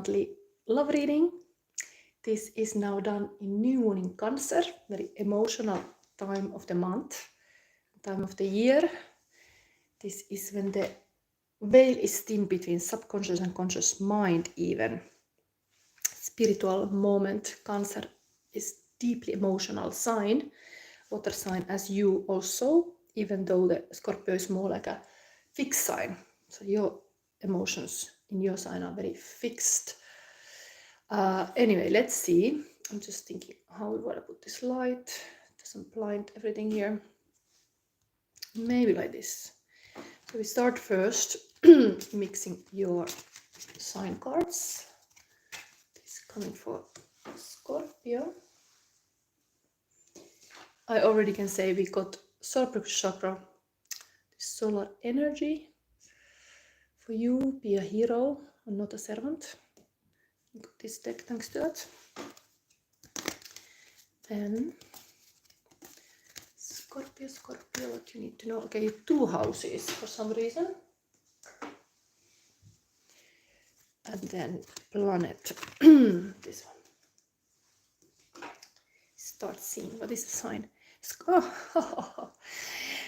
monthly love reading. This is now done in new moon in Cancer, very emotional time of the month, time of the year. This is when the veil is thin between subconscious and conscious mind even. Spiritual moment. Cancer is deeply emotional sign, water sign as you also, even though the Scorpio is more like a fixed sign. So your emotions in your sign are very fixed. Anyway, let's see. I'm just thinking how do I put this light? It doesn't blind everything here. Maybe like this. So we start first mixing your sign cards. This is coming for Scorpio. I already can say we got solar chakra, the solar energy. For you, be a hero and not a servant. We got this deck thanks to that. Then Scorpio, what you need to know. Okay, 2 houses for some reason. And then planet, this one. Start seeing what is the sign.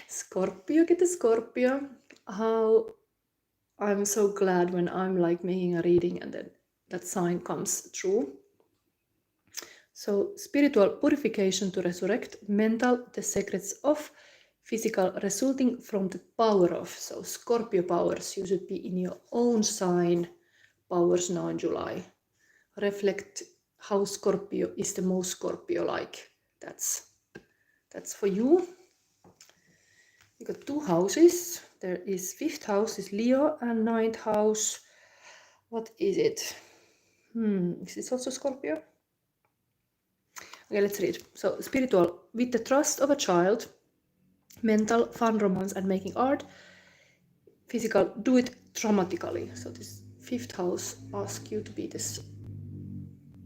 Scorpio, get the Scorpio. How I'm so glad when I'm like making a reading and then that sign comes true. So spiritual purification to resurrect, mental, the secrets of, physical resulting from the power of. So Scorpio powers, you should be in your own sign powers now in July. Reflect how Scorpio is the most Scorpio-like. That's for you. You got 2 houses. There is 5th house is Leo and 9th house. What is it? Is this also Scorpio? Okay, let's read. So spiritual, with the trust of a child, mental, fun, romance, and making art. Physical, do it dramatically. So this 5th house asks you to be this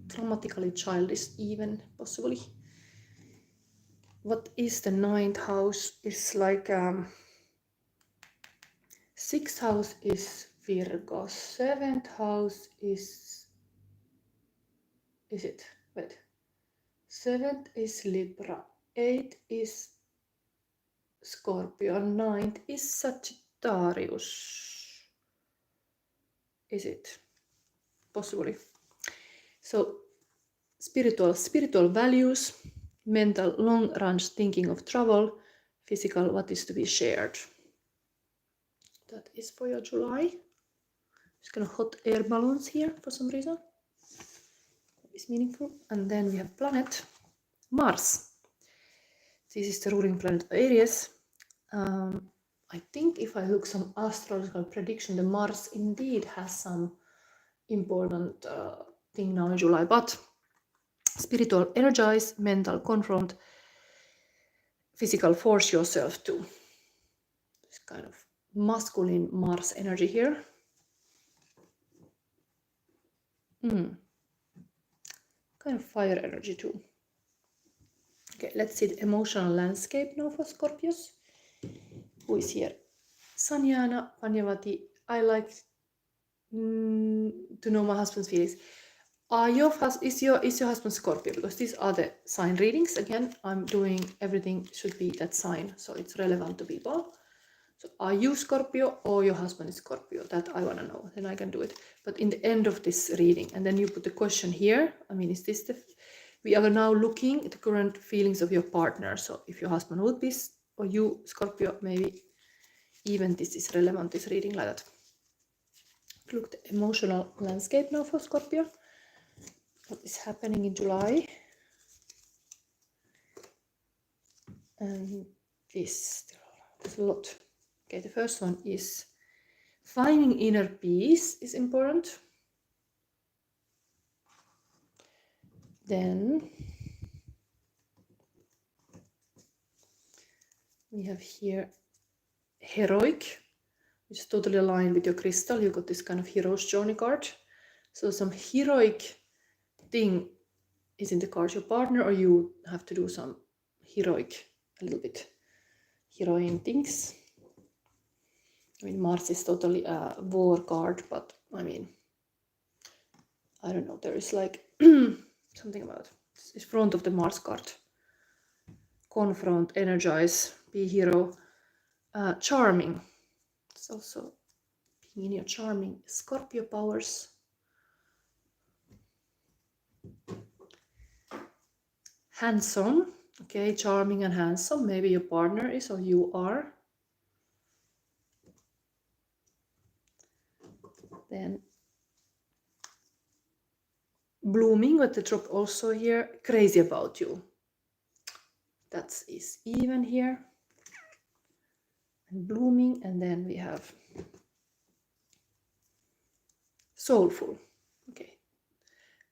dramatically childish, even possibly. What is the 9th house? It's like 6th house is Virgo, 7th house is it? Wait. 7th is Libra, 8th is Scorpio, 9th is Sagittarius. Is it? Possibly. So spiritual values, mental long range thinking of travel, physical what is to be shared. That is for your July. Just gonna hot air balloons here for some reason. That is meaningful. And then we have planet Mars. This is the ruling planet of Aries. I think if I look some astrological prediction, the Mars indeed has some important thing now in July, but spiritual energize, mental confront, physical force yourself to. This kind of masculine Mars energy here. Kind of fire energy too. Okay, let's see the emotional landscape now for Scorpios. Who is here? Sanyana, Panyavati. I like to know my husband's feelings. Is your husband Scorpio? Because these are the sign readings. Again, I'm doing everything should be that sign, so it's relevant to people. So are you Scorpio or your husband is Scorpio? That I want to know. Then I can do it. But in the end of this reading, and then you put the question here. I mean, is this the? We are now looking at the current feelings of your partner. So if your husband would be or you Scorpio, maybe even this is relevant. This reading like that. Look at the emotional landscape now for Scorpio. What is happening in July? And there's a lot. Okay, the first one is finding inner peace is important. Then we have here heroic, which is totally aligned with your crystal. You got this kind of hero's journey card. So some heroic thing is in the card. Your partner or you have to do some heroic, a little bit heroine things. I mean, Mars is totally a war card, but I mean, I don't know, there is like something about this front of the Mars card. Confront, energize, be hero, charming. It's also being in your charming Scorpio powers. Handsome, okay, charming and handsome. Maybe your partner is or you are. Then blooming, but the drop also here, crazy about you. That is even here. And blooming, and then we have soulful. Okay,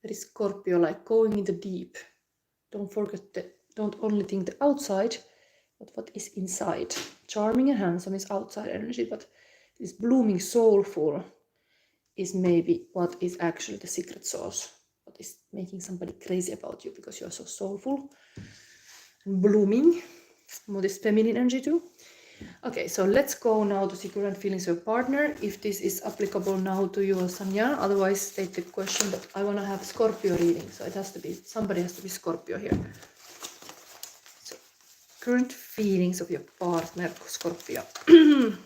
that is Scorpio, like going in the deep. Don't forget that, don't only think the outside, but what is inside. Charming and handsome is outside energy, but this blooming soulful is maybe what is actually the secret sauce. What is making somebody crazy about you because you're so soulful and blooming. More this feminine energy too. Okay, so let's go now to see current feelings of your partner. If this is applicable now to you or Sanya, otherwise state the question. But I want to have Scorpio reading, so it has to be, somebody has to be Scorpio here. So current feelings of your partner, Scorpio. I'm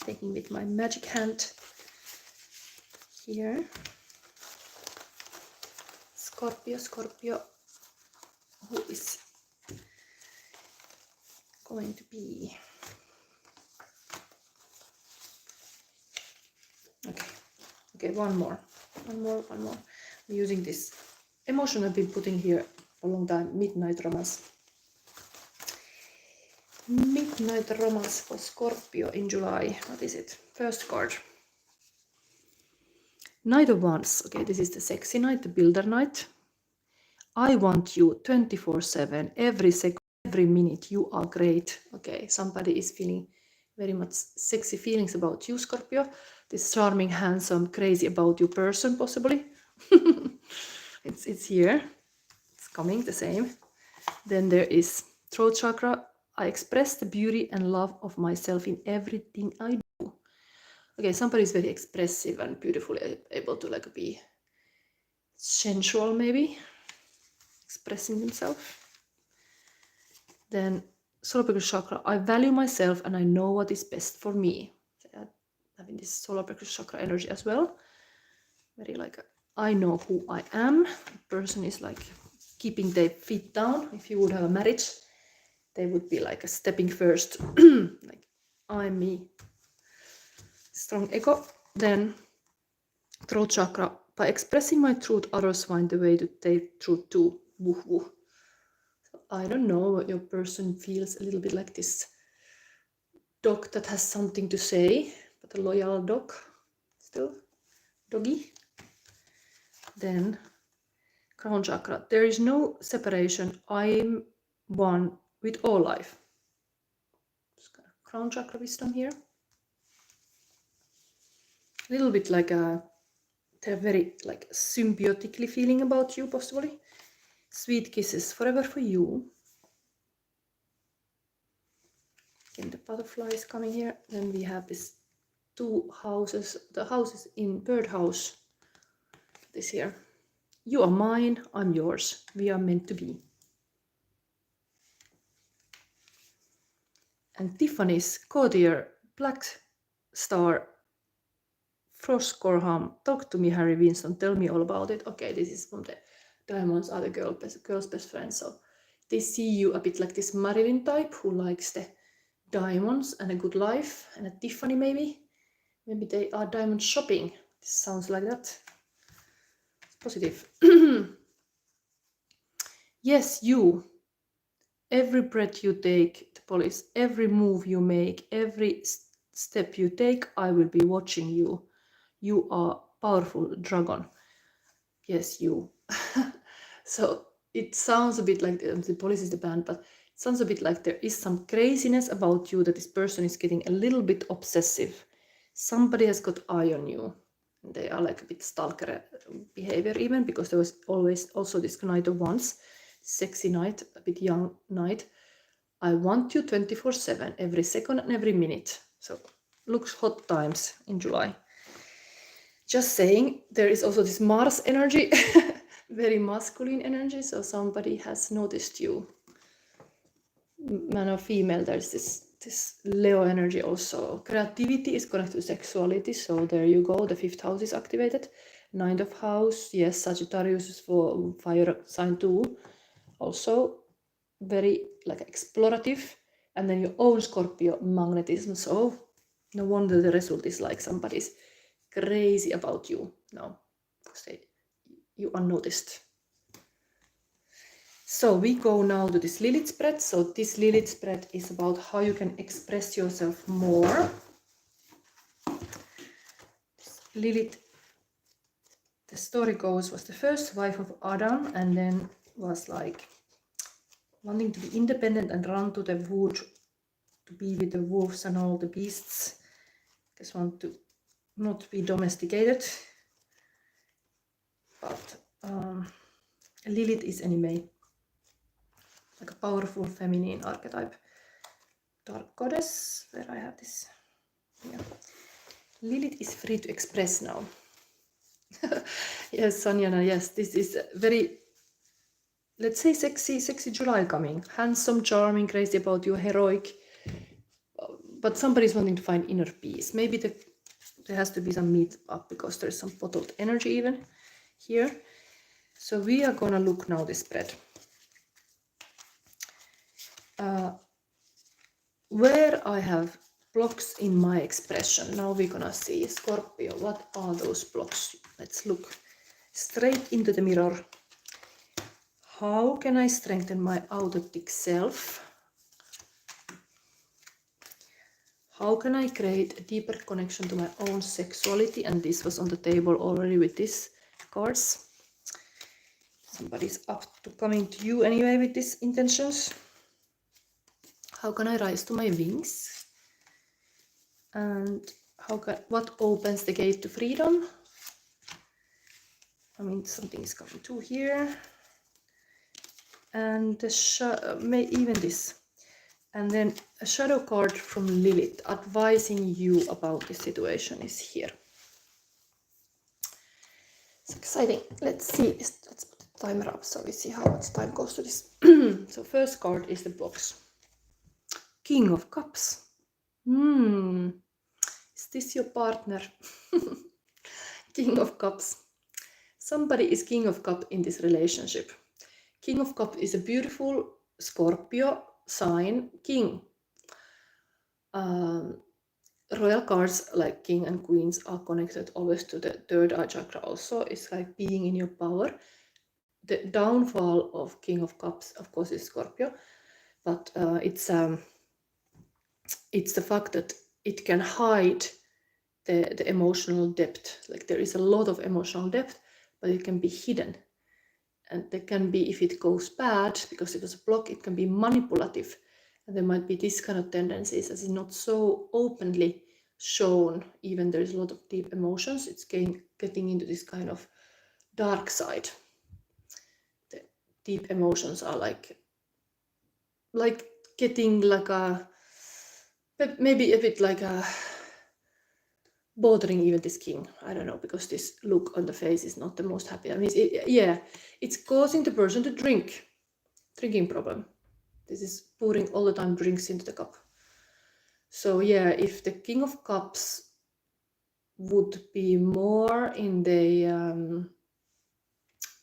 taking with my magic hand here. Scorpio, who is going to be? Okay, one more. I'm using this emotion I've been putting here for a long time. Midnight romance for Scorpio in July. What is it? First card. Knight of Wands. Okay, this is the sexy knight, the builder knight. I want you 24/7, every second, every minute. You are great. Okay, somebody is feeling very much sexy feelings about you, Scorpio. This charming, handsome, crazy about you person, possibly. It's here. It's coming, the same. Then there is throat chakra. I express the beauty and love of myself in everything I do. Okay, somebody is very expressive and beautifully able to like be sensual, maybe expressing himself. Then solar plexus chakra. I value myself and I know what is best for me. So having this solar plexus chakra energy as well. Very like I know who I am. The person is like keeping their feet down. If you would have a marriage, they would be like a stepping first. Like I'm me. Strong ego. Then throat chakra. By expressing my truth, others find the way to take truth too. Woo woo. So I don't know what your person feels a little bit like this dog that has something to say, but a loyal dog still. Doggy. Then crown chakra. There is no separation. I'm one with all life. Crown chakra wisdom here. A little bit like they're very like symbiotically feeling about you, possibly. Sweet kisses forever for you. Again, the butterfly is coming here. Then we have this two houses. The house is in bird house. This here. You are mine, I'm yours. We are meant to be. And Tiffany's Courtier, Black Star, Frost Gorham. Talk to me, Harry Winston. Tell me all about it. Okay, this is from the Diamonds Are the Girl's Best Friend. So they see you a bit like this Marilyn type who likes the diamonds and a good life. And a Tiffany maybe. Maybe they are diamond shopping. This sounds like that. It's positive. Yes, you. Every breath you take, the police, every move you make, every step you take, I will be watching you. You are powerful dragon. Yes, you. So it sounds a bit like the police is the band, but it sounds a bit like there is some craziness about you, that this person is getting a little bit obsessive. Somebody has got eye on you. They are like a bit stalker behavior even, because there was always also this Knight of Wands, sexy knight, a bit young knight. I want you 24/7, every second and every minute. So looks hot times in July. just saying, there is also this Mars energy, very masculine energy. So somebody has noticed you, man or female. There's this Leo energy also. Creativity is connected to sexuality. So there you go. The 5th house is activated. 9th house, yes, Sagittarius is for fire sign too. Also very like explorative. And then your own Scorpio, magnetism. So no wonder the result is like somebody's crazy about you now, because you unnoticed. So we go now to this Lilith spread. So this Lilith spread is about how you can express yourself more. Lilith, the story goes, was the first wife of Adam, and then was like wanting to be independent and run to the wood to be with the wolves and all the beasts. Just want to not be domesticated. But Lilith is anyway like a powerful feminine archetype. Dark goddess, where I have this. Yeah. Lilith is free to express now. Yes, Sanjana, yes, this is very, let's say, sexy July coming. Handsome, charming, crazy about you, heroic. But somebody's wanting to find inner peace. Maybe there has to be some meet up, because there's some bottled energy even here. So we are gonna look now this spread. Where I have blocks in my expression. Now we're gonna see Scorpio. What are those blocks? Let's look straight into the mirror. How can I strengthen my authentic self? How can I create a deeper connection to my own sexuality? And this was on the table already with these cards. Somebody's up to coming to you anyway with these intentions. How can I rise to my wings? And what opens the gate to freedom? I mean, something is coming to here. And even this. And then a shadow card from Lilith advising you about this situation is here. It's exciting. Let's see. Let's put the timer up so we see how much time goes to this. So first card is the blocks. King of Cups. Is this your partner? King of Cups. Somebody is King of Cup in this relationship. King of Cup is a beautiful Scorpio sign king. Royal cards like King and Queens are connected always to the third eye chakra also. It's like being in your power. The downfall of King of Cups, of course, is Scorpio, but it's the fact that it can hide the emotional depth. Like there is a lot of emotional depth, but it can be hidden. And there can be, if it goes bad, because it was a block, it can be manipulative. And there might be this kind of tendencies as is not so openly shown, even there is a lot of deep emotions. It's getting into this kind of dark side. The deep emotions are like getting like maybe a bit like bothering even this king. I don't know, because this look on the face is not the most happy. I mean, it's causing the person to drinking problem. This is pouring all the time drinks into the cup. So yeah, if the King of Cups would be more in the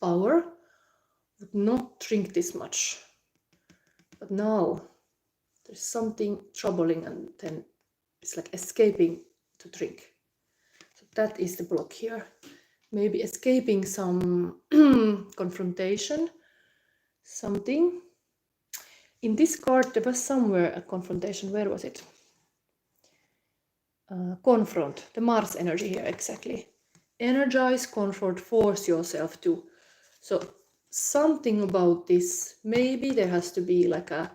power, would not drink this much. But now there's something troubling, and then it's like escaping to drink. So that is the block here. Maybe escaping some confrontation, something. In this card, there was somewhere a confrontation. Where was it? Confront, the Mars energy here, exactly. Energize, confront, force yourself to. So something about this, maybe there has to be like a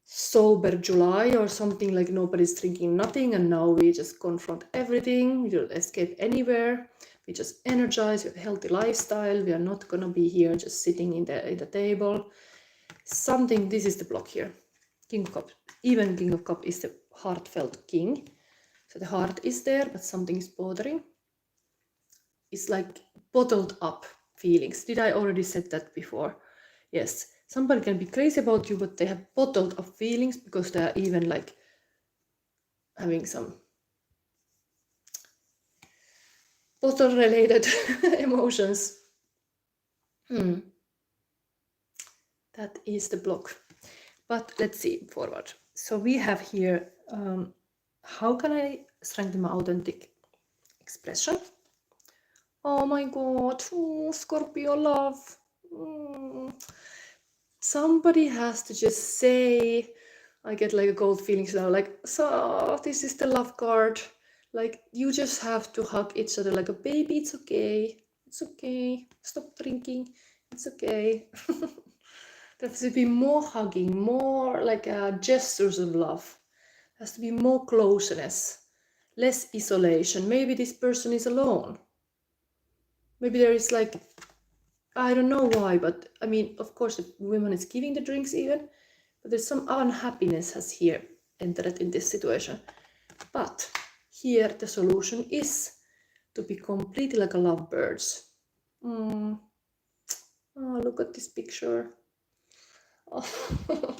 sober July or something, like nobody's drinking nothing, and now we just confront everything. We don't escape anywhere. We just energize with a healthy lifestyle. We are not gonna be here just sitting in the table. Something, this is the block here. King of Cup. Even King of Cup is the heartfelt king. So the heart is there, but something is bothering. is like bottled up feelings. Did I already said that before? Yes. Somebody can be crazy about you, but they have bottled up feelings because they are even like having some bottle related emotions. That is the block. But let's see forward. So we have here, how can I strengthen my authentic expression? Oh my God, Scorpio love. Somebody has to just say, I get like a cold feelings now, like, so this is the love card. Like, you just have to hug each other like a baby. It's okay. It's okay. Stop drinking. It's okay. There has to be more hugging, more like gestures of love. There has to be more closeness, less isolation. Maybe this person is alone. Maybe there is like, I don't know why, but I mean, of course, the woman is giving the drinks even, but there's some unhappiness has here entered in this situation. But here the solution is to be completely like a lovebirds. Oh, look at this picture. Oh.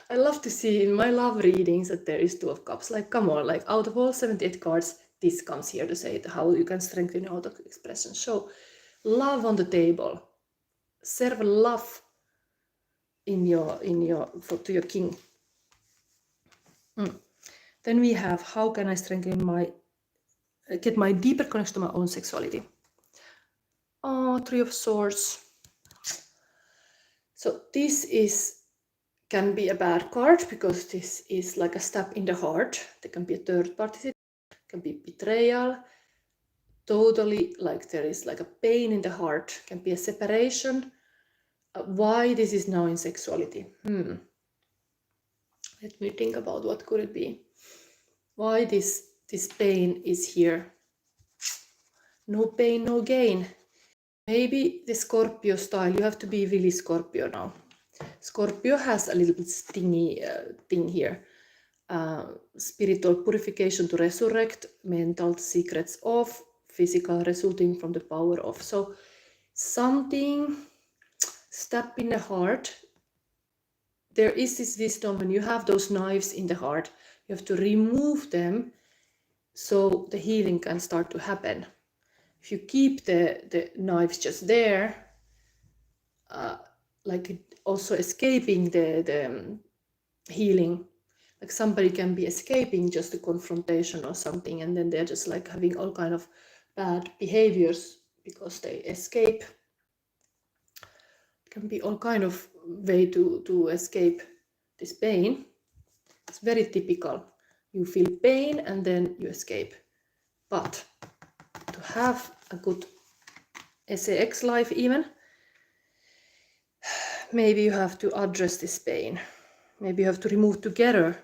I love to see in my love readings that there is Two of Cups. Like, come on, like out of all 78 cards, this comes here to say how you can strengthen your auto expression. So, love on the table. Serve love in your to your king. Then we have how can I strengthen get my deeper connection to my own sexuality. Oh, Three of Swords. So this can be a bad card because this is like a stab in the heart. There can be a third party, can be betrayal. Totally like there is like a pain in the heart, can be a separation. Why this is now in sexuality? Let me think about what could it be. Why this pain is here. No pain, no gain. Maybe the Scorpio style, you have to be really Scorpio now. Scorpio has a little bit stingy thing here. Spiritual purification to resurrect, mental secrets of, physical resulting from the power of. So something stab in the heart. There is this wisdom when you have those knives in the heart, you have to remove them so the healing can start to happen. If you keep the knives just there, like also escaping the healing, like somebody can be escaping just a confrontation or something, and then they're just like having all kind of bad behaviors because they escape. It can be all kind of way to escape this pain. It's very typical. You feel pain and then you escape. But to have a good SAX life even, maybe you have to address this pain. Maybe you have to remove together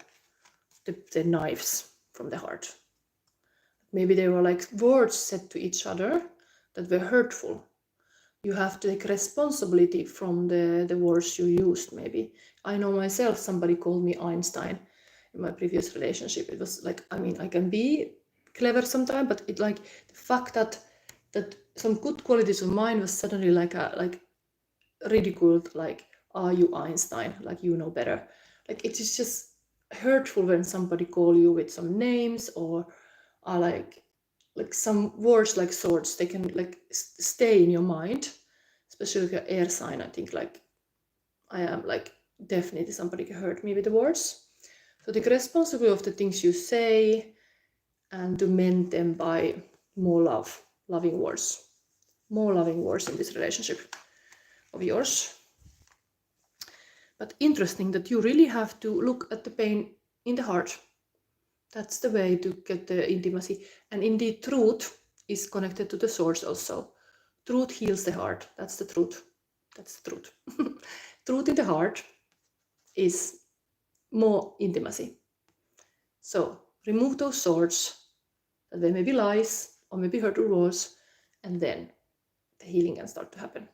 the knives from the heart. Maybe they were like words said to each other that were hurtful. You have to take responsibility from the words you used, maybe. I know myself, somebody called me Einstein in my previous relationship. It was like, I mean, I can be clever sometimes, but it like the fact that some good qualities of mine was suddenly like ridiculed, like, are you Einstein? Like, you know better. Like, it is just hurtful when somebody call you with some names or are like some words like swords. They can like stay in your mind, especially if you're air sign. I think like I am like definitely somebody can hurt me with the words. So take responsibility of the things you say and to mend them by more loving words, more loving words in this relationship of yours. But interesting that you really have to look at the pain in the heart. That's the way to get the intimacy. And indeed, truth is connected to the source also. Truth heals the heart. That's the truth. That's the truth. Truth in the heart is more intimacy. So remove those swords, that they may be lies or maybe hurtful words, and then the healing can start to happen.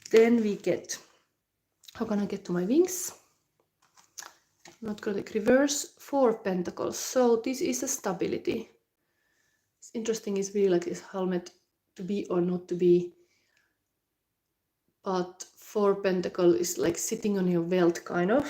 Then we get, how can I get to my wings? not gonna take reverse 4 of Pentacles. So this is a stability. It's interesting, it's really like this helmet to be or not to be. But 4 Pentacle is like sitting on your wealth, kind of.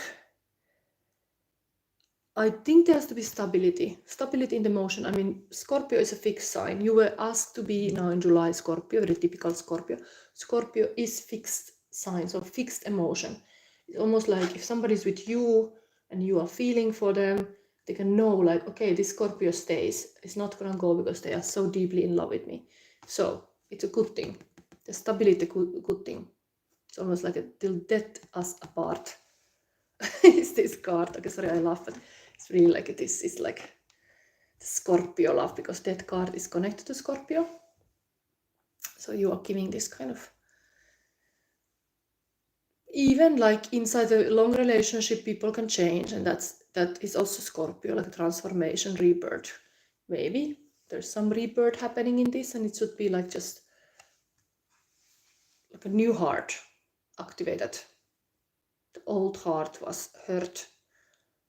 I think there has to be stability. Stability in the motion. I mean, Scorpio is a fixed sign. You were asked to be now in July Scorpio, very typical Scorpio. Scorpio is fixed signs or fixed emotion. It's almost like if somebody's with you and you are feeling for them, they can know like, okay, this Scorpio stays. It's not gonna go because they are so deeply in love with me. So it's a good thing. The stability, good thing. It's almost like a till death us apart. Is this card? Okay, sorry, I laugh, but it's really like this is like the Scorpio love, because that card is connected to Scorpio. So you are giving this kind of, even like inside a long relationship, people can change, and that is also Scorpio, like a transformation, rebirth. Maybe there's some rebirth happening in this, and it should be like just like a new heart activated. The old heart was hurt,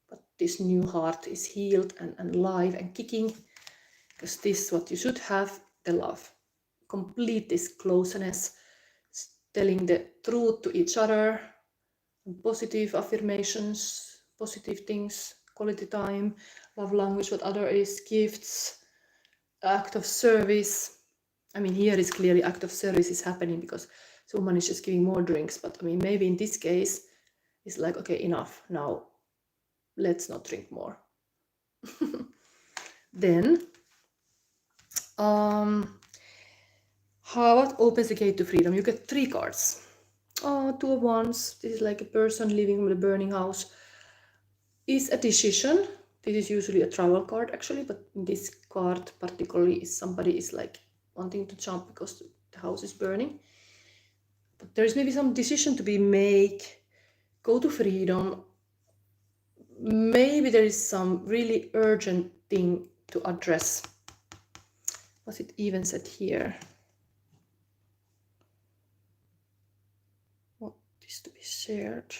but this new heart is healed and alive and kicking, because this is what you should have, the love. Complete this closeness, telling the truth to each other, positive affirmations, positive things, quality time, love language, what other is, gifts, act of service. I mean, here is clearly act of service is happening because someone is just giving more drinks, but I mean, maybe in this case, it's like, okay, enough, now let's not drink more. Then, what opens the gate to freedom? You get 3 cards. Oh, 2 of Wands. This is like a person living from the burning house. Is a decision. This is usually a travel card actually, but in this card particularly is somebody is like wanting to jump because the house is burning. But there is maybe some decision to be made, go to freedom. Maybe there is some really urgent thing to address. Was it even said here? What is to be shared?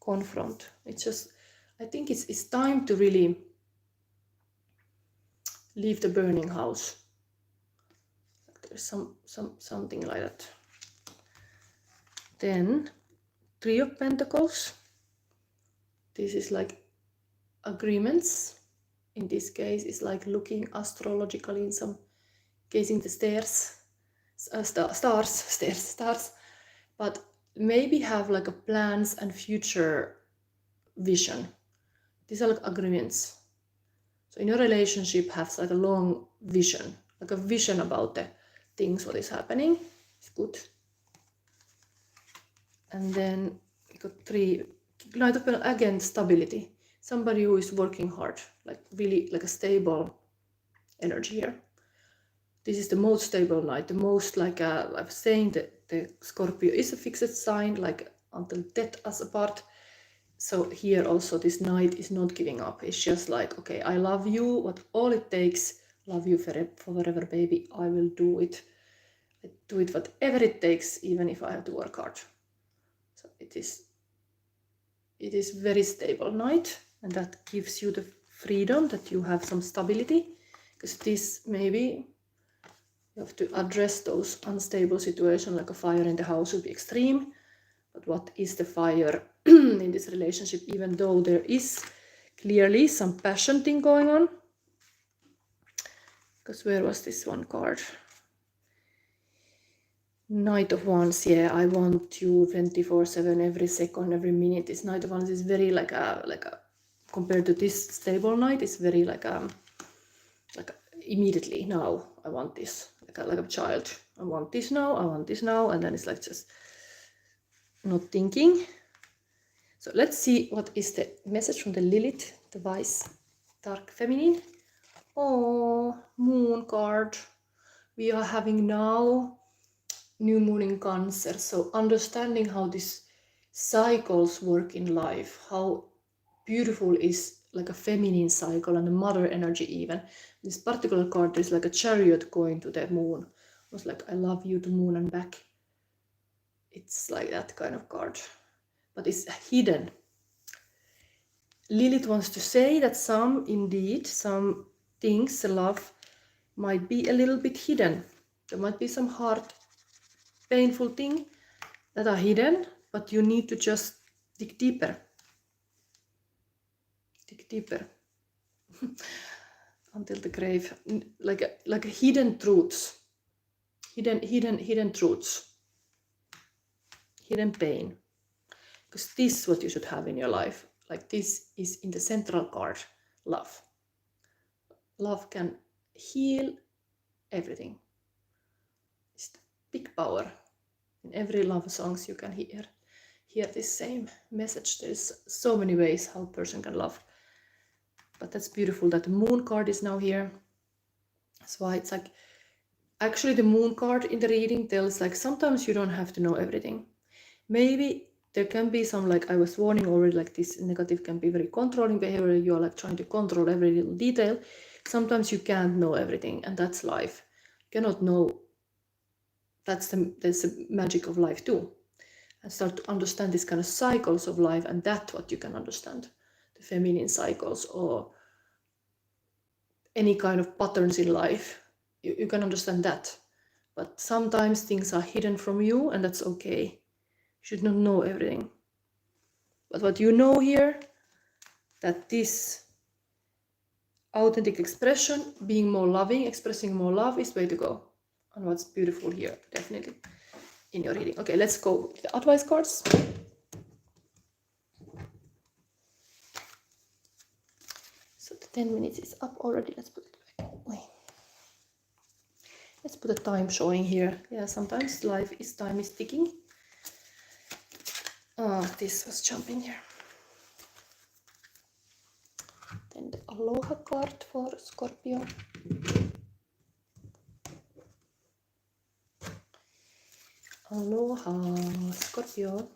Confront. It's just, I think it's time to really leave the burning house. There's something like that. Then 3 of Pentacles. This is like agreements. In this case, it's like looking astrologically in some gazing the stars, but maybe have like a plans and future vision. These are like agreements. So in your relationship, have like a long vision, like a vision about the things, what is happening. It's good. And then we got 3, Knight of Pentacles, again, stability. Somebody who is working hard, like really like a stable energy here. This is the most stable Knight, the most like I'm saying that the Scorpio is a fixed sign, like until death us apart. So here also this Knight is not giving up. It's just like, okay, I love you, what all it takes, love you forever, baby. I will do it. I do it whatever it takes, even if I have to work hard. So it is very stable Knight, and that gives you the freedom that you have some stability, because this maybe you have to address those unstable situations, like a fire in the house would be extreme. But what is the fire in this relationship, even though there is clearly some passion thing going on? Because where was this one card? Knight of Wands. Yeah, I want you 24/7, every second, every minute. This Knight of Wands is very like a compared to this stable Knight, it's very like immediately, now I want this, like a child. I want this now, I want this now, and then it's like just not thinking. So let's see what is the message from the Lilith, the wise dark feminine. Oh, moon card. We are having now new moon in Cancer, so understanding how these cycles work in life, how beautiful is like a feminine cycle and a mother energy even. This particular card is like a chariot going to the moon. It was like, I love you to moon and back. It's like that kind of card, but it's hidden. Lilith wants to say that some things, love, might be a little bit hidden. There might be some hard, painful things that are hidden, but you need to just dig deeper. Dig deeper. Until the grave, like a hidden truths. Hidden truths. Hidden pain. Because this is what you should have in your life. Like this is in the central card, love. Love can heal everything. It's the big power. In every love songs you can hear this same message. There's so many ways how a person can love. But that's beautiful that the moon card is now here. That's why it's like, actually the moon card in the reading tells like sometimes you don't have to know everything. Maybe there can be some, like I was warning already, like this negative can be very controlling behavior. You're like trying to control every little detail. Sometimes you can't know everything, and that's life. You cannot know. That's the magic of life too. And start to understand this kind of cycles of life, and that's what you can understand. The feminine cycles or any kind of patterns in life. You can understand that. But sometimes things are hidden from you, and that's okay. You should not know everything. But what you know here, that this authentic expression, being more loving, expressing more love is the way to go. And what's beautiful here, definitely, in your reading. Okay, let's go with the advice cards. So the 10 minutes is up already. Let's put it back. Wait. Let's put a time showing here. Yeah, sometimes time is ticking. This was jumping here. Then the Aloha card for Scorpio. Aloha, Scorpio.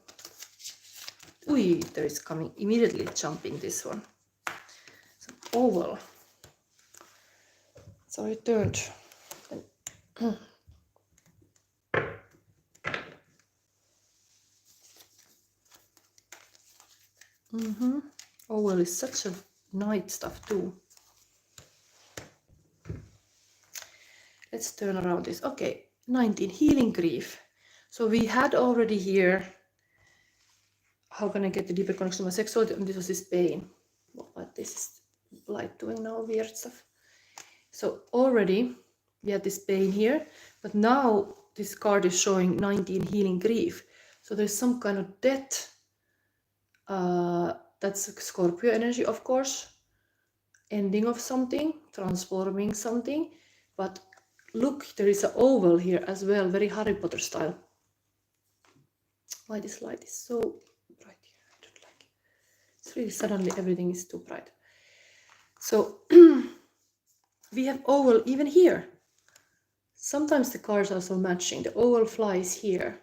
Ui, there is coming immediately jumping this one. So oval. So I turned. Oval is such a nice stuff too. Let's turn around this. Okay, 19, healing grief. So we had already here, how can I get the deeper connection to my sexuality? And this was this pain. What this is light doing now, weird stuff. So already we had this pain here, but now this card is showing 19, healing grief. So there's some kind of death. That's Scorpio energy, of course. Ending of something, transforming something. But look, there is an oval here as well, very Harry Potter style. Why this light is so bright here? I don't like it. It's really suddenly everything is too bright. So we have oval even here. Sometimes the cards are so matching. The oval flies here.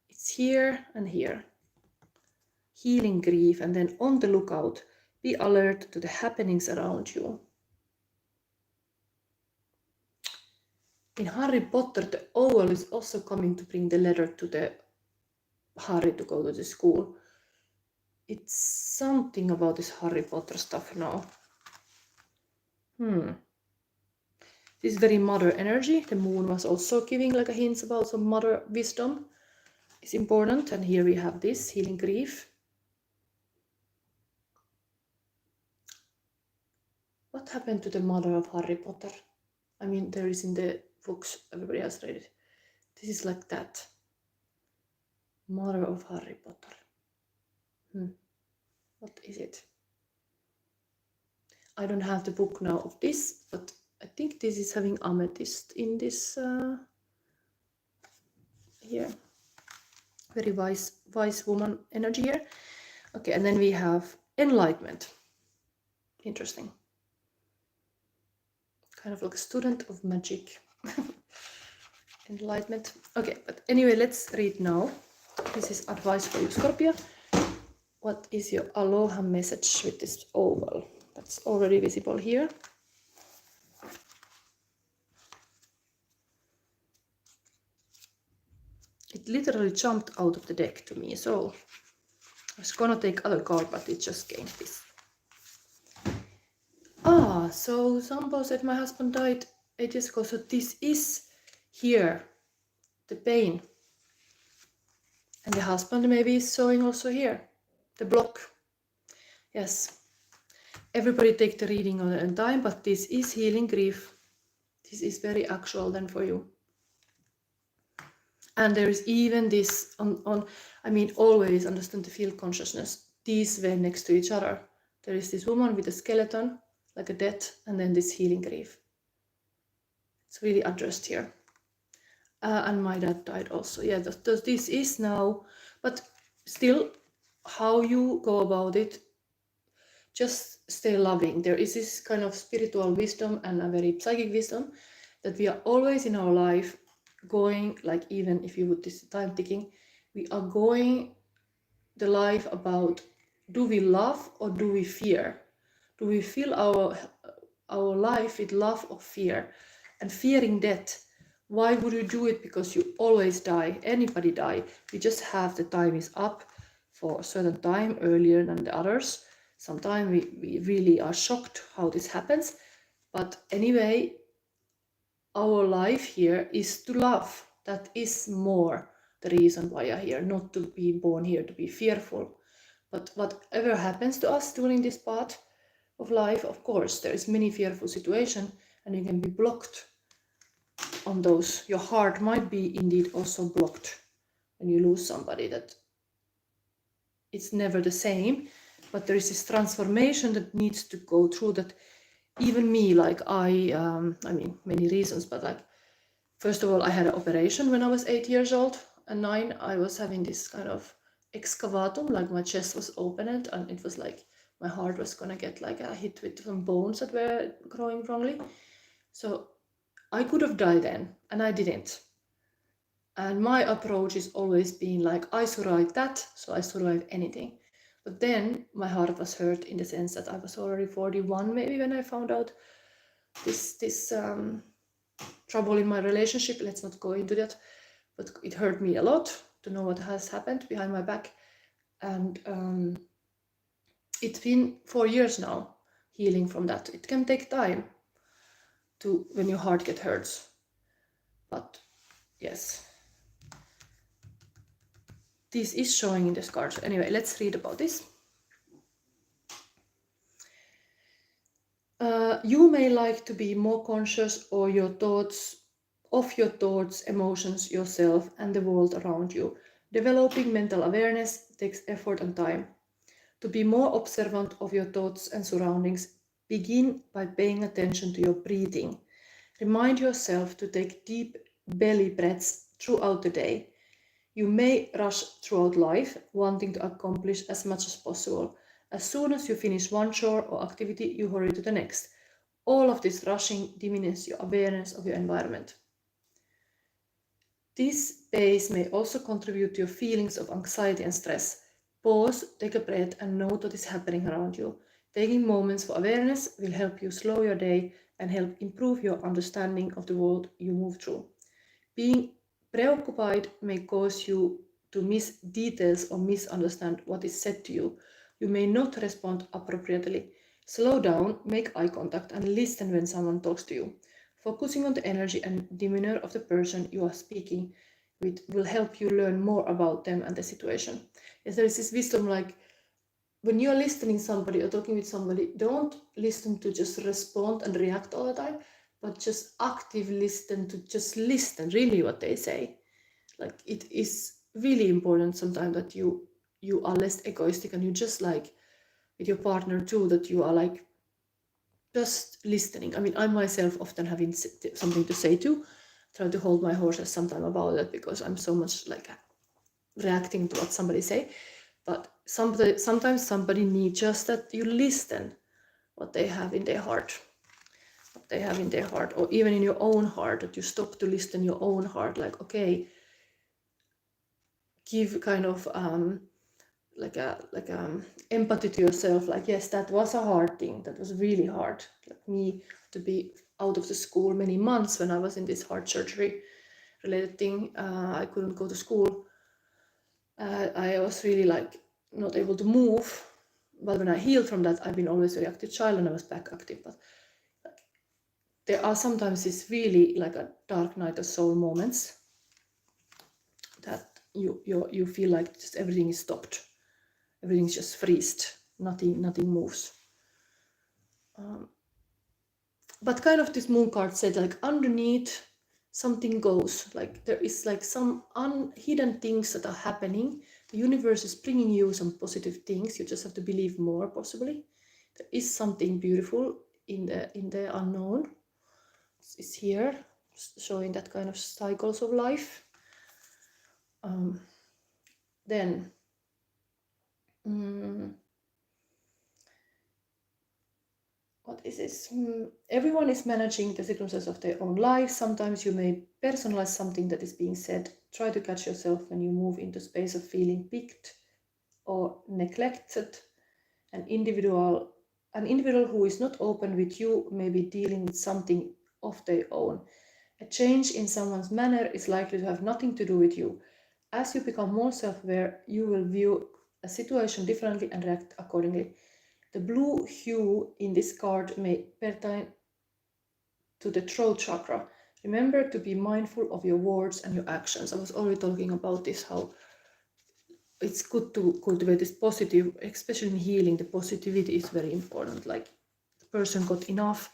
It's here and here. Healing grief, and then on the lookout. Be alert to the happenings around you. In Harry Potter, the owl is also coming to bring the letter to the Harry to go to the school. It's something about this Harry Potter stuff now. This is very mother energy. The moon was also giving like a hint about some mother wisdom. It's important. And here we have this healing grief. What happened to the mother of Harry Potter? I mean, there is in the books, everybody else read it. This is like that. Mother of Harry Potter. What is it? I don't have the book now of this, but I think this is having amethyst in this here. Very wise woman energy here. Okay, and then we have enlightenment. Interesting. Kind of like a student of magic. Enlightenment. Okay, but anyway, let's read now. This is advice for you, Scorpio. What is your aloha message with this oval? That's already visible here. It literally jumped out of the deck to me, so I was gonna take other card, but it just came this. So Sampo said my husband died 8 years ago, so this is here, the pain. And the husband maybe is showing also here, the block. Yes, everybody take the reading on their own time, but this is healing grief. This is very actual then for you. And there is even this I mean, always understand the field consciousness. These were next to each other. There is this woman with a skeleton, like a death, and then this healing grief. It's really addressed here. And my dad died also. Yeah, this is now, but still, how you go about it, just stay loving. There is this kind of spiritual wisdom and a very psychic wisdom that we are always in our life going, like even if you would this time ticking, we are going the life about, do we love or do we fear? Do we fill our life with love or fear? And fearing death, why would you do it? Because you always die. Anybody die. We just have the time is up for a certain time earlier than the others. Sometimes we really are shocked how this happens. But anyway, our life here is to love. That is more the reason why you're here, not to be born here to be fearful. But whatever happens to us during this part of life, of course, there is many fearful situations and you can be blocked on those. Your heart might be indeed also blocked when you lose somebody, that it's never the same, but there is this transformation that needs to go through, that even me, like I mean, many reasons, but like, first of all, I had an operation when I was 8 years old, and 9, I was having this kind of excavatum, like my chest was opened and it was like my heart was gonna get like a hit with some bones that were growing wrongly. So I could have died then, and I didn't. And my approach is always being like, I survived that, so I survive anything. But then my heart was hurt in the sense that I was already 41 maybe when I found out this trouble in my relationship. Let's not go into that, but it hurt me a lot to know what has happened behind my back. And it's been 4 years now healing from that. It can take time to when your heart gets hurt, but yes, this is showing in this card. So anyway, let's read about this. You may like to be more conscious of your thoughts, emotions, yourself, and the world around you. Developing mental awareness takes effort and time. To be more observant of your thoughts and surroundings, begin by paying attention to your breathing. Remind yourself to take deep belly breaths throughout the day. You may rush throughout life, wanting to accomplish as much as possible. As soon as you finish one chore or activity, you hurry to the next. All of this rushing diminishes your awareness of your environment. This pace may also contribute to your feelings of anxiety and stress. Pause, take a breath, and note what is happening around you. Taking moments for awareness will help you slow your day and help improve your understanding of the world you move through. Being preoccupied may cause you to miss details or misunderstand what is said to you. You may not respond appropriately. Slow down, make eye contact, and listen when someone talks to you. Focusing on the energy and demeanor of the person you are speaking with will help you learn more about them and the situation. Yes, there is this wisdom, like when you are listening to somebody or talking with somebody, don't listen to just respond and react all the time, but just actively listen to just listen really what they say. Like it is really important sometimes that you are less egoistic and you just like with your partner too, that you are like just listening. I mean, I myself often having something to say too, try to hold my horses sometime about that because I'm so much like reacting to what somebody say. But sometimes somebody needs just that you listen what they have in their heart. What they have in their heart, or even in your own heart, that you stop to listen your own heart, like, okay, give kind of like empathy to yourself, like, yes, that was a hard thing, that was really hard, like me to be out of the school many months when I was in this heart surgery related thing. I couldn't go to school. I was really like not able to move, but when I healed from that, I've been always very active child and I was back active. But there are sometimes these really like a dark night of soul moments that you feel like just everything is stopped, everything's just freezed, nothing moves. But kind of this moon card said like underneath something goes, like there is like some hidden things that are happening. The universe is bringing you some positive things. You just have to believe more, possibly. There is something beautiful in the unknown. It's here, showing that kind of cycles of life. Then what is this? Everyone is managing the circumstances of their own life. Sometimes you may personalize something that is being said. Try to catch yourself when you move into space of feeling picked or neglected. An individual who is not open with you may be dealing with something of their own. A change in someone's manner is likely to have nothing to do with you. As you become more self-aware, you will view a situation differently and react accordingly. The blue hue in this card may pertain to the throat chakra. Remember to be mindful of your words and your actions. I was already talking about this, how it's good to cultivate this positive, especially in healing. The positivity is very important. Like the person got enough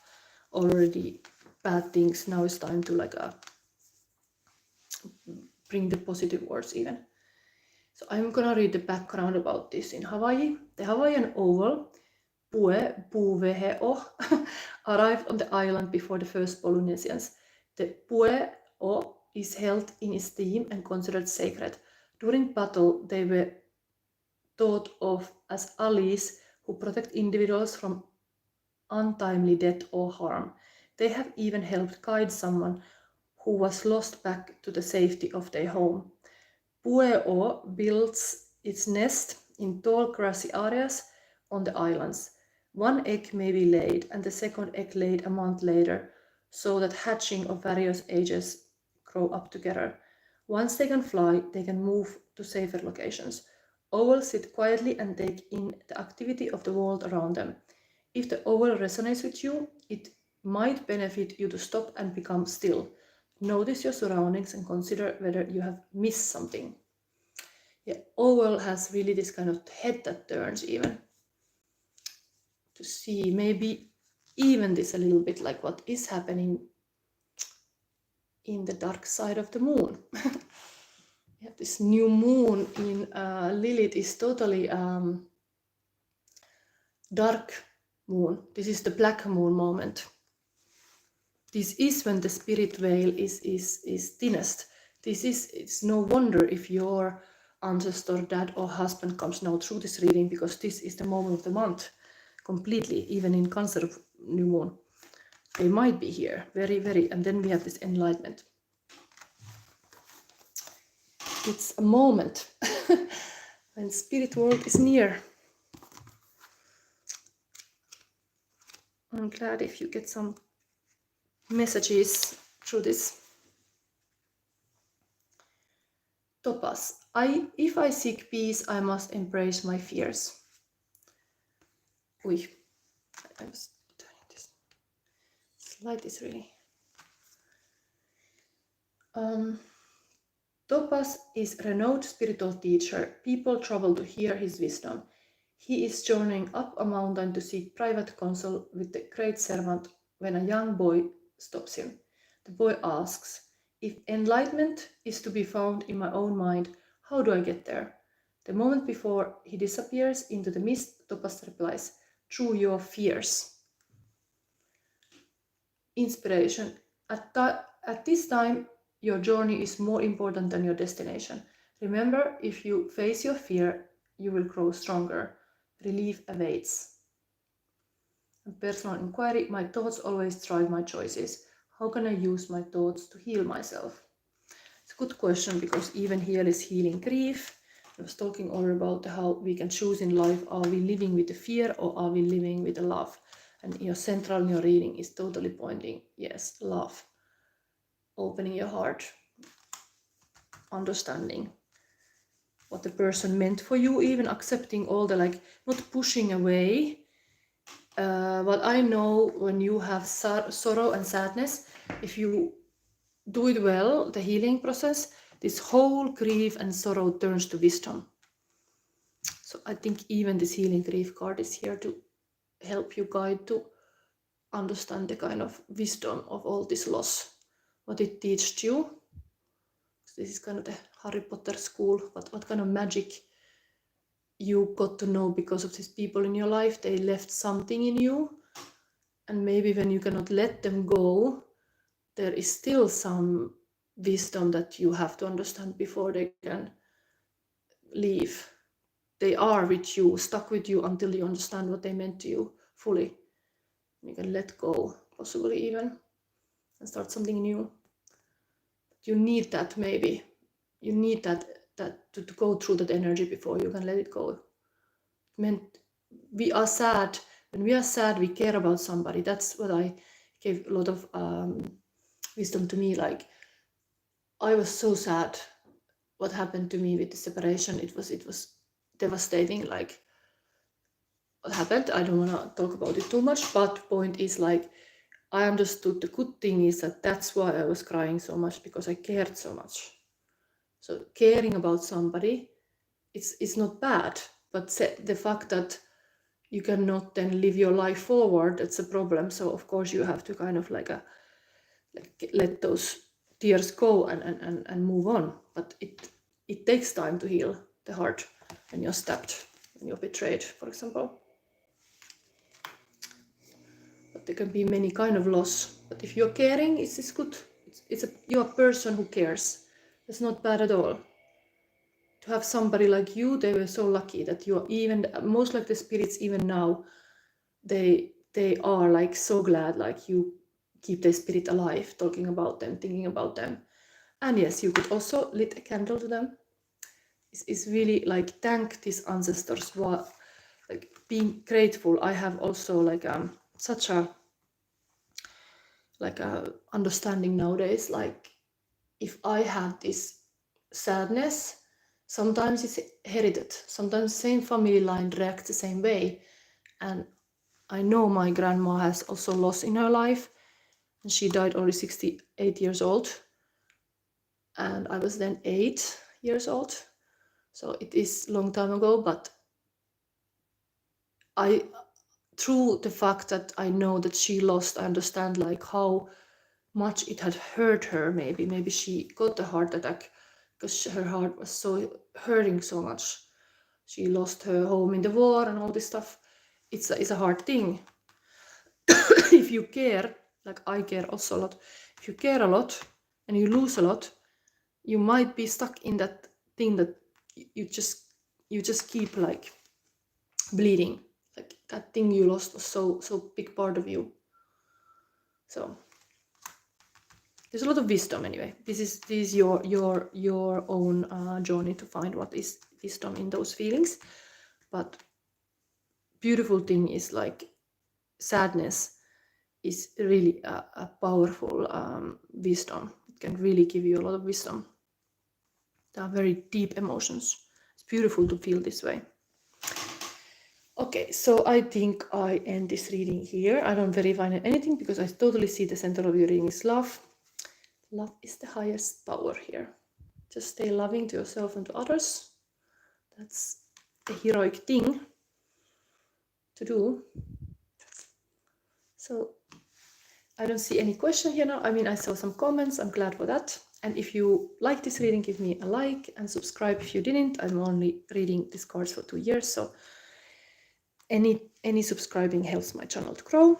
already bad things. Now it's time to like bring the positive words even. So I'm gonna read the background about this in Hawaii. The Hawaiian owl, Pue Puvehe'o, arrived on the island before the first Polynesians. The Pue'o is held in esteem and considered sacred. During battle, they were thought of as allies who protect individuals from untimely death or harm. They have even helped guide someone who was lost back to the safety of their home. Pue'o builds its nest in tall grassy areas on the islands. One egg may be laid and the second egg laid a month later, so that hatching of various ages grow up together. Once they can fly, they can move to safer locations. Owls sit quietly and take in the activity of the world around them. If the owl resonates with you, it might benefit you to stop and become still. Notice your surroundings and consider whether you have missed something. Yeah, owl has really this kind of head that turns even. To see maybe even this a little bit like what is happening in the dark side of the moon. Yeah, this new moon in Lilith is totally dark moon. This is the black moon moment. This is when the spirit veil is thinnest. It's no wonder if your ancestor, dad or husband comes now through this reading, because this is the moment of the month completely, even in Cancer new moon. They might be here, very, and then we have this enlightenment. It's a moment when spirit world is near. I'm glad if you get some messages through this. Topaz. If I seek peace, I must embrace my fears. I was turning this. This light is really. Topaz is a renowned spiritual teacher. People travel to hear his wisdom. He is journeying up a mountain to seek private counsel with the great servant when a young boy stops him. The boy asks, "If enlightenment is to be found in my own mind, how do I get there?" The moment before he disappears into the mist, Topaz replies, "Through your fears." Inspiration. At this time, your journey is more important than your destination. Remember, if you face your fear, you will grow stronger. Relief awaits. And personal inquiry. My thoughts always drive my choices. How can I use my thoughts to heal myself? It's a good question, because even here is healing grief. I was talking all about how we can choose in life. Are we living with the fear or are we living with the love? And your central in your reading is totally pointing, yes, love. Opening your heart. Understanding what the person meant for you, even accepting all the, like, not pushing away What I know, when you have sorrow and sadness, if you do it well, the healing process, this whole grief and sorrow turns to wisdom. So I think even this healing grief card is here to help you guide to understand the kind of wisdom of all this loss, what it teaches you. This is kind of the Harry Potter school, what kind of magic you got to know because of these people in your life. They left something in you, and maybe when you cannot let them go, there is still some wisdom that you have to understand before they can leave. They are with you, stuck with you until you understand what they meant to you fully. You can let go, possibly even, and start something new. You need that, maybe. You need that to go through that energy before you can let it go. We are sad. When we are sad, we care about somebody. That's what I gave a lot of wisdom to me. Like, I was so sad what happened to me with the separation. It was devastating. Like, what happened, I don't want to talk about it too much, but point is, like, I understood the good thing is that that's why I was crying so much, because I cared so much. So caring about somebody, it's not bad, but the fact that you cannot then live your life forward, that's a problem. So of course you have to kind of like let those tears go and move on. But it takes time to heal the heart when you're stabbed, when you're betrayed, for example. But there can be many kind of loss. But if you're caring, it's good. You're a person who cares. It's not bad at all. To have somebody like you, they were so lucky that you are, even most like the spirits even now, they are like so glad, like you keep their spirit alive, talking about them, thinking about them. And yes, you could also lit a candle to them. It's really like thank these ancestors, like being grateful. I have also like such a understanding nowadays, like if I have this sadness, sometimes it's inherited, sometimes same family line reacts the same way. And I know my grandma has also loss in her life, and she died only 68 years old, and I was then 8 years old, so it is a long time ago. But through the fact that I know that she lost, I understand like how much it had hurt her. Maybe she got a heart attack because her heart was so hurting so much. She lost her home in the war and all this stuff. It's a hard thing. If you care, like I care also a lot, if you care a lot and you lose a lot, you might be stuck in that thing that you just keep like bleeding. Like that thing you lost was so big part of you. So there's a lot of wisdom anyway. This is your own journey to find what is wisdom in those feelings. But beautiful thing is like sadness is really a powerful wisdom. It can really give you a lot of wisdom. They are very deep emotions. It's beautiful to feel this way. Okay, so I think I end this reading here. I don't verify anything because I totally see the center of your reading is love. Love is the highest power here. Just stay loving to yourself and to others. That's a heroic thing to do. So I don't see any question here now. I mean, I saw some comments. I'm glad for that. And if you like this reading, give me a like and subscribe if you didn't. I'm only reading these cards for 2 years, so any subscribing helps my channel to grow.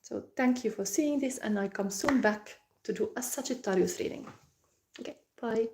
So thank you for seeing this, and I come soon back to do a Sagittarius reading. Okay, bye.